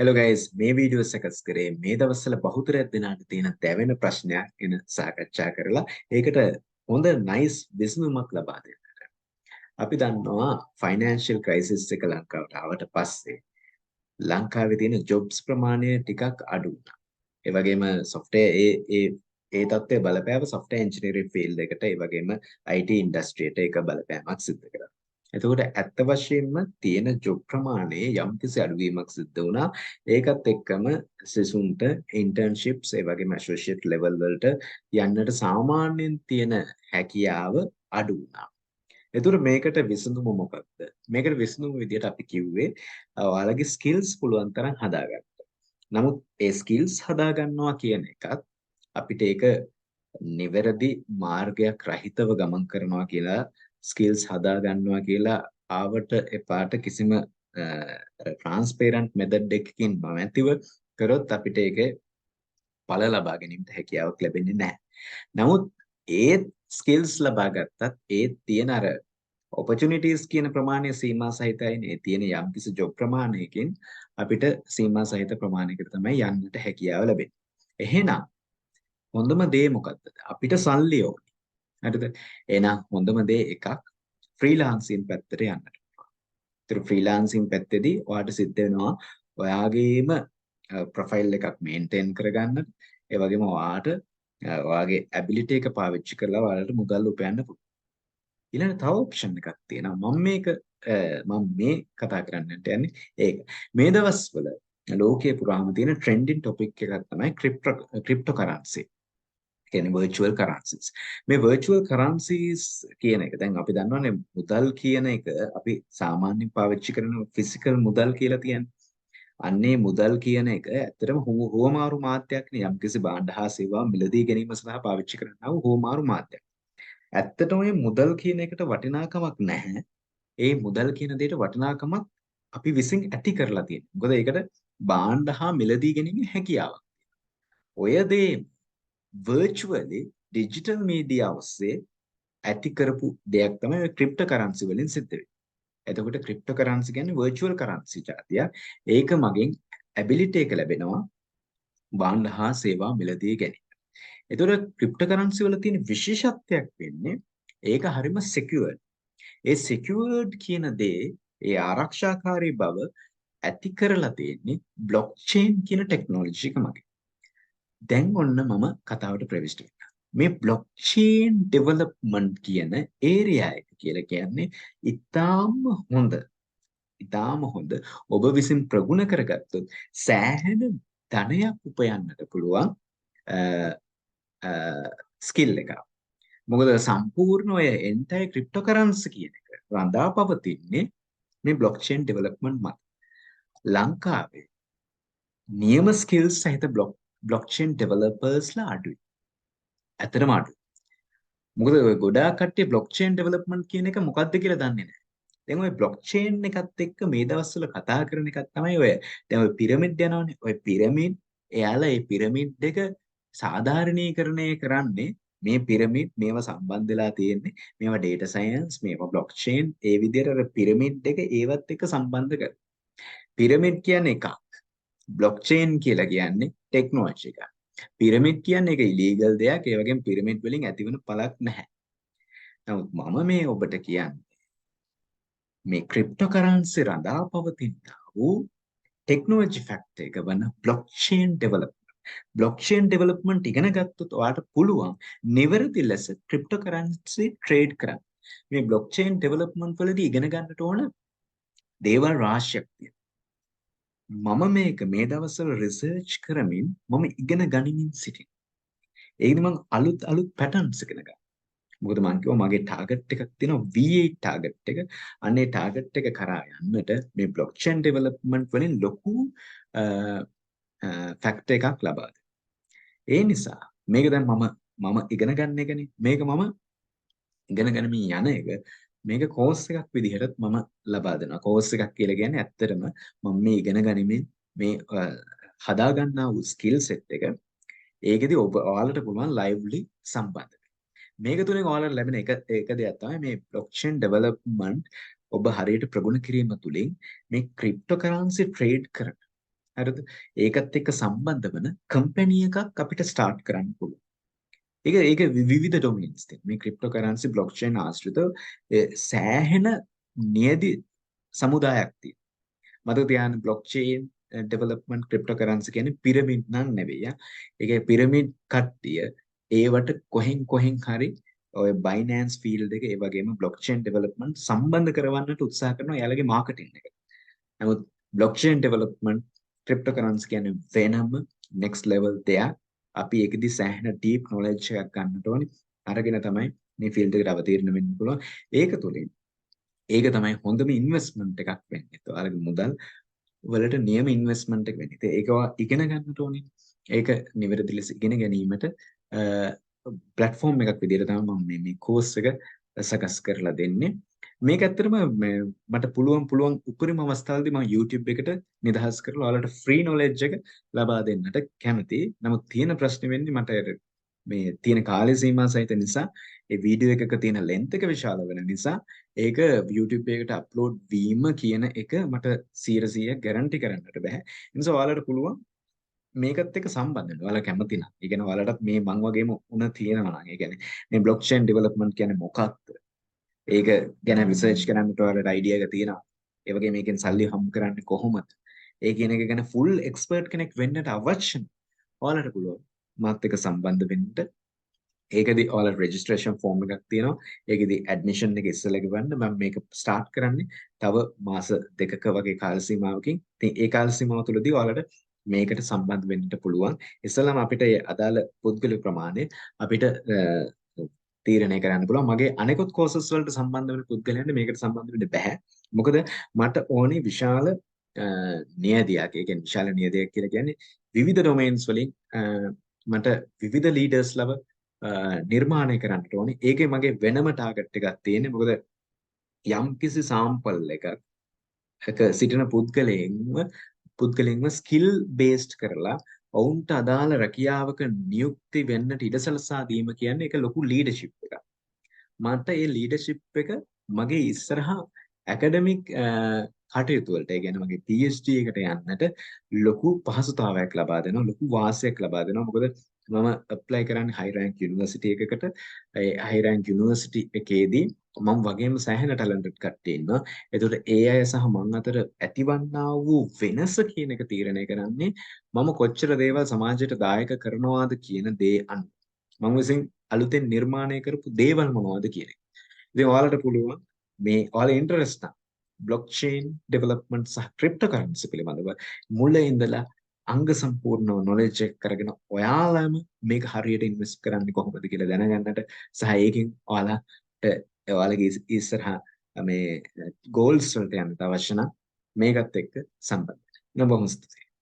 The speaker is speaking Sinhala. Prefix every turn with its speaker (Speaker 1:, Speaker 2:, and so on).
Speaker 1: Hello guys, මේ වීඩියෝ එකස් කරේ මේ දවස්වල බහුතරයක් දෙනාට තියෙන දැවෙන ප්‍රශ්නයක් ගැන සාකච්ඡා කරලා ඒකට හොඳ නයිස් විසඳුමක් ලබා දෙන්නට. අපි දන්නවා ෆයිනෑන්ෂියල් ක්‍රයිසිස් එක ලංකාවට ආවට පස්සේ ලංකාවේ තියෙන ජොබ්ස් ප්‍රමාණය ටිකක් අඩු වුණා. ඒ වගේම සොෆ්ට්වෙයාර් ඒ තත්ත්වය බලපෑව සොෆ්ට්වෙයාර් එන්ජිනියරින් ෆීල්ඩ් එකට ඒ වගේම IT ඉන්ඩස්ට්‍රියට ඒක බලපෑමක් සිදු කරා. එතකොට ඇත්ත වශයෙන්ම තියෙන ජොබ් ප්‍රමාණයේ යම්කිසි අඩුවීමක් සිද්ධ වුණා. ඒකත් එක්කම සිසුන්ට ඉන්ටර්න්ෂිප්ස් ඒ වගේම ඇසෝසියේට් ලෙවල් වලට යන්නට සාමාන්‍යයෙන් තියෙන හැකියාව අඩු වුණා. එතකොට මේකට විසඳුම මොකක්ද? මේකට විසඳුම විදිහට අපි කිව්වේ ඔයාලගේ ස්කිල්ස් පුළුවන් තරම් හදාගන්න. නමුත් ඒ ස්කිල්ස් හදා ගන්නවා කියන එකත් අපිට ඒක නිවැරදි මාර්ගයක් රහිතව ගමන් කරනවා කියලා ස්කිල්ස් හදා ගන්නවා කියලා ආවට එපාට කිසිම ට්‍රාන්ස්පේරන්ට් මෙතඩ් එකකින් නොමැතිව කරොත් අපිට ඒකේ ඵල ලබා ගැනීමට හැකියාවක් ලැබෙන්නේ නැහැ. නමුත් ඒ ස්කිල්ස් ලබා ගත්තත් ඒ තියෙන අර opportunities කියන ප්‍රමාණය සීමා සහිතයිනේ. ඒ තියෙන යම්කිසි ජොබ් ප්‍රමාණයකින් අපිට සීමා සහිත ප්‍රමාණයකට තමයි යන්නට හැකියාව ලැබෙන්නේ. එහෙනම් හොඳම දේ මොකක්ද? අපිට සල්ලි ඕනේ. හරිද? එහෙනම් හොඳම දේ එකක් ෆ්‍රීලාන්සින් පැත්තට යන්නට. ඒතර ෆ්‍රීලාන්සින් පැත්තේදී ඔයාට සිද්ධ වෙනවා ඔයාගේම ප්‍රොෆයිල් එකක් මේන්ටේන් කරගන්න. ඒ වගේම ඔයාට ඔයාගේ ඇබිලිටි එක පාවිච්චි කරලා ඔයාලට මුදල් උපයන්න පුළුවන්. ඊළඟ තව ඔප්ෂන් එකක් තියෙනවා. මම මේ කතා කරන්නට යන්නේ ඒක. මේ දවස්වල ලෝකයේ පුරාම තියෙන ට්‍රෙන්ඩින් ටොපික් එකක් තමයි ක්‍රිප්ටෝ කරන්සි. කියන්නේ virtual currencies. මේ virtual currencies කියන එක දැන් අපි දන්නවනේ මුදල් කියන එක අපි සාමාන්‍යයෙන් පාවිච්චි කරන ෆිසිකල් මුදල් කියලා කියන්නේ. අන්නේ මුදල් කියන එක ඇත්තටම හුවමාරු මාධ්‍යයක් නේ. යම්කිසි භාණ්ඩ හා සේවා මිලදී ගැනීම සඳහා පාවිච්චි කරන්නා වූ හුවමාරු මාධ්‍යයක්. ඇත්තටම මේ මුදල් කියන එකට වටිනාකමක් නැහැ. ඒ මුදල් කියන දෙයට වටිනාකමක් අපි විසින් ඇති කරලා තියෙනවා. මොකද ඒකට භාණ්ඩ හා මිලදී ගැනීමේ හැකියාවක්. ඔය දේ virtually digital media ඔස්සේ ඇති කරපු දෙයක් තමයි ඔය ක්‍රිප්ටෝ කරන්සි වලින් සිද්ධ වෙන්නේ. එතකොට ක්‍රිප්ටෝ කරන්සි කියන්නේ virtual currency જાතියක්. ඒක මගෙන් ability එක ලැබෙනවා භාණ්ඩ හා සේවා මිලදී ගැනීම. එතකොට ක්‍රිප්ටෝ කරන්සි වල තියෙන විශේෂත්වයක් වෙන්නේ ඒක හරිම secured. ඒ secured කියන දේ ඒ ආරක්ෂාකාරී බව ඇති කරලා තියෙන්නේ blockchain කියන ටෙක්නොලොජි එක මගින්. දැන් ඔන්න මම කතාවට ප්‍රවිෂ්ඨ වෙනවා. මේ blockchain development කියන area එක කියලා කියන්නේ ඊටාම හොඳ ඔබ විසින් ප්‍රගුණ කරගත්තොත් සෑහෙන ධනයක් උපයන්නට පුළුවන් ස්කිල් එකක්. මොකද සම්පූර්ණ ඔය entire cryptocurrency කියන එක රඳා පවතින්නේ මේ blockchain development මත. ලංකාවේ නියම skills සහිත blockchain developers ලා අඩුයි. ඇත්තටම අඩුයි. මොකද ඔය ගොඩාක් කට්ටිය blockchain development කියන එක මොකක්ද කියලා දන්නේ නැහැ. දැන් ඔය blockchain එකත් එක්ක මේ දවස්වල කතා කරන එකක් තමයි ඔය දැන් ඔය පිරමිඩ් යනවනේ. ඔය පිරමිඩ් එයාලා ඒ පිරමිඩ් එක සාධාරණීකරණය කරන්නේ මේ පිරමිඩ් මේවා සම්බන්ධ වෙලා තියෙන්නේ මේවා data science මේවා blockchain ඒ විදිහට අර පිරමිඩ් එක ඒවත් එක්ක සම්බන්ධ කර. පිරමිඩ් කියන්නේ එකක්. blockchain කියලා කියන්නේ ටෙක්නොලොජි එකක්. පිරමිඩ් කියන්නේ ඒක ඉලීගල් දෙයක්. ඒ වගේම පිරමිඩ් වලින් ඇතිවන පළක් නැහැ. නමුත් මම මේ ඔබට කියන්නේ මේ ක්‍රිප්ටෝ කරන්සි රඳා පවතිනා වූ ටෙක්නොලොජි ෆැක්ටර් එක වන blockchain development. blockchain development ඉගෙන ගත්තොත් ඔයාලට පුළුවන් නිවැරදි ලෙස ක්‍රිප්ටෝ කරන්සි ට්‍රේඩ් කරන්න. මේ blockchain development වලදී ඉගෙන ගන්නට ඕන දේවල් රාශියක් තියෙනවා. මම මේක මේ දවස්වල රිසර්ච් කරමින් මම ඉගෙන ගනිමින් සිටිනවා. ඒකද මම අලුත් පැටර්න්ස් ඉගෙන ගන්නවා. මොකද මම කිව්වා මගේ ටාගට් එකක් තියෙනවා V8 ටාගට් එක. අන්නේ ටාගට් එක කරා යන්නට මේ blockchain development වලින් ලොකු ෆැක්ටර් එකක් ලබා දෙනවා. ඒ නිසා මේක දැන් මම ඉගෙන ගන්න එකනේ. මේක මම ඉගෙන ගනිමින් යන එක මේක කෝස් එකක් විදිහටත් මම ලබා දෙනවා. කෝස් එකක් කියලා කියන්නේ ඇත්තටම මම මේ ඉගෙන ගනිමින් මේ හදා ගන්නා වූ ස්කිල් සෙට් එක ඒකෙදි ඔයාලට පුළුවන් ලයිව්ලි සම්බන්ධ වෙන්න. මේක තුලින් ඔයාලට ලැබෙන එක දෙයක් තමයි මේ blockchain development ඔබ හරියට ප්‍රගුණ කිරීම තුලින් මේ ක්‍රිප්ටෝ කරන්සි ට්‍රේඩ් කරන හරිද? ඒකත් එක්ක සම්බන්ධ වෙන කම්පැනි එකක් අපිට ස්ටාර්ට් කරන්න පුළුවන්. ඒක විවිධ ඩොමේන්ස් තියෙනවා. මේ ක්‍රිප්ටෝකරන්සි බ්ලොක්චේන් ආශ්‍රිතව සෑහෙන නියදි සමුදායක් තියෙනවා. මතක තියාගන්න බ්ලොක්චේන් ඩෙවලොප්මන්ට් ක්‍රිප්ටෝකරන්සි කියන්නේ පිරමිඩ් නන් නෙවෙයි. ඒකේ පිරමිඩ් කට්ටිය ඒවට කොහෙන් හරි ඔය බයිනෑන්ස් ෆීල්ඩ් එක ඒ වගේම බ්ලොක්චේන් ඩෙවලොප්මන්ට් සම්බන්ධ කරවන්නට උත්සාහ කරනවා යාළගේ මාකටිං එක. නමුත් බ්ලොක්චේන් ඩෙවලොප්මන්ට් ක්‍රිප්ටෝකරන්සි කියන්නේ වෙනම next level දෙයක්. අපි ඒකෙදි සෑහෙන deep knowledge එකක් ගන්නට ඕනේ. අරගෙන තමයි මේ ෆීල්ඩ් එකට අවතීර්ණ වෙන්න පුළුවන්. ඒක තුලින් ඒක තමයි හොඳම ඉන්වෙස්ට්මන්ට් එකක් වෙන්නේ. ඔයාලගේ මුදල් වලට නියම ඉන්වෙස්ට්මන්ට් එක වෙන්නේ. ඒක ඉගෙන ගන්නට ඕනේ. ඒක නිවැරදි ලෙස ඉගෙන ගැනීමට ප්ලැට්ෆෝම් එකක් විදිහට තමයි මම මේ කෝස් එක සකස් කරලා දෙන්නේ. මේක ඇත්තටම මට පුළුවන් උපරිම අවස්ථාවලදී මම YouTube එකට නිදහස් කරලා ඔයාලට ෆ්‍රී නොලෙජ් එක ලබා දෙන්නට කැමතියි. නමුත් තියෙන ප්‍රශ්නේ වෙන්නේ මට මේ තියෙන කාලය සීමා සහිත නිසා ඒ වීඩියෝ එකක තියෙන ලෙන්ත් එක විශාල වෙන නිසා ඒක YouTube එකකට අප්ලෝඩ් වීම කියන එක මට 100% ගැරන්ටි කරන්නට බෑ. ඒ නිසා ඔයාලට පුළුවන් මේකත් එක්ක සම්බන්ධ වෙන්න. ඔයාලා කැමති නම්. ඒ කියන්නේ ඔයාලටත් මේ මං වගේම උන තියෙනවා නම්. ඒ කියන්නේ මේ බ්ලොක්චේන් ඩෙවලොප්මන්ට් කියන්නේ මොකක්ද? ඒක ගැන රිසර්ච් කරන්නට ඔයාලට අයිඩියා එක තියෙනවා. ඒ වගේ මේකෙන් සල්ලි හම්බ කරන්නේ කොහොමද? ඒ කියන එක ගැන ෆුල් එක්ස්පර්ට් කෙනෙක් වෙන්නට අවශ්‍ය නම් ඔයාලට පුළුවන් මාත් එක්ක සම්බන්ධ වෙන්න. ඒකදී ඔයාලට රෙජිස්ට්‍රේෂන් ෆෝම් එකක් තියෙනවා. ඒකෙදී ඇඩ්මිෂන් එක ඉස්සෙල්ලා ගවන්න. මම මේක ස්ටාර්ට් කරන්නේ තව මාස දෙකක වගේ කාල සීමාවකින්. ඉතින් ඒ කාල සීමාව තුළදී ඔයාලට මේකට සම්බන්ධ වෙන්නට පුළුවන්. ඉස්සෙල්ලාම අපිට ඒ අදාළ පුද්ගලික ප්‍රමාණය අපිට තීරණය කරන්න පුළුවන්. මගේ අනෙකුත් කෝසස් වලට සම්බන්ධ වෙන පුද්ගලයන්ට මේකට සම්බන්ධ වෙන්න බෑ. මොකද මට ඕනේ විශාල නියදියක්. ඒ කියන්නේ විශාල නියදියක් කියලා කියන්නේ විවිධ ඩොමේන්ස් වලින් මට විවිධ ලීඩර්ස්ලව නිර්මාණය කරන්නට ඕනේ. ඒකේ මගේ වෙනම ටාගට් එකක් තියෙන්නේ. මොකද යම්කිසි සාම්පල් එකක සිටින පුද්ගලයන්ව ස්කිල් බේස්ඩ් කරලා ඔවුන්ට අදාළ රැකියාවක නියුක්ති වෙන්නට ඉඩ සලසා දීම කියන්නේ ඒක ලොකු ලීඩර්ෂිප් එකක්. මට ඒ ලීඩර්ෂිප් එක මගේ ඉස්සරහා ඇකඩමික් කටයුතු වලට ඒ කියන්නේ මගේ PhD එකට යන්නට ලොකු පහසුතාවයක් ලබා දෙනවා, ලොකු වාසියක් ලබා දෙනවා. මොකද මම ඇප්ලයි කරන්නේ හයි රෑන්ක් යුනිවර්සිටි එකකට. ඒ හයි රෑන්ක් යුනිවර්සිටි එකේදී මම වගේම සෑහෙන ටැලන්ටඩ් කට්ටිය ඉන්නවා. ඒතකොට ඒ අය සහ මං අතර ඇතිවන්නා වූ වෙනස කියන එක තීරණය කරන්නේ මම කොච්චර දේවල් සමාජයට දායක කරනවාද කියන දේ අනුව. මම විසින් අලුතෙන් නිර්මාණය කරපු දේවල් මොනවද කියන එක. ඉතින් ඔයාලට පුළුවන් මේ ඔයාලා ඉන්ටරෙස්ට් නම් බ්ලොක්චේන් ඩෙවලොප්මන්ට් සහ ක්‍රිප්ටෝකරන්සි පිළිබඳව මුල ඉඳලා අංග සම්පූර්ණව නොලෙජ් එක කරගෙන ඔයාලම මේක හරියට ඉන්වෙස්ට් කරන්නේ කොහොමද කියලා දැනගන්නට සහ ඒකෙන් ඔයාලගේ ඉස්සරහා මේ ගෝල්ස් වලට යන්න අවශ්‍ය නම් මේකත් එක්ක සම්බන්ධ වෙන්න. බොහොම ස්තුතියි.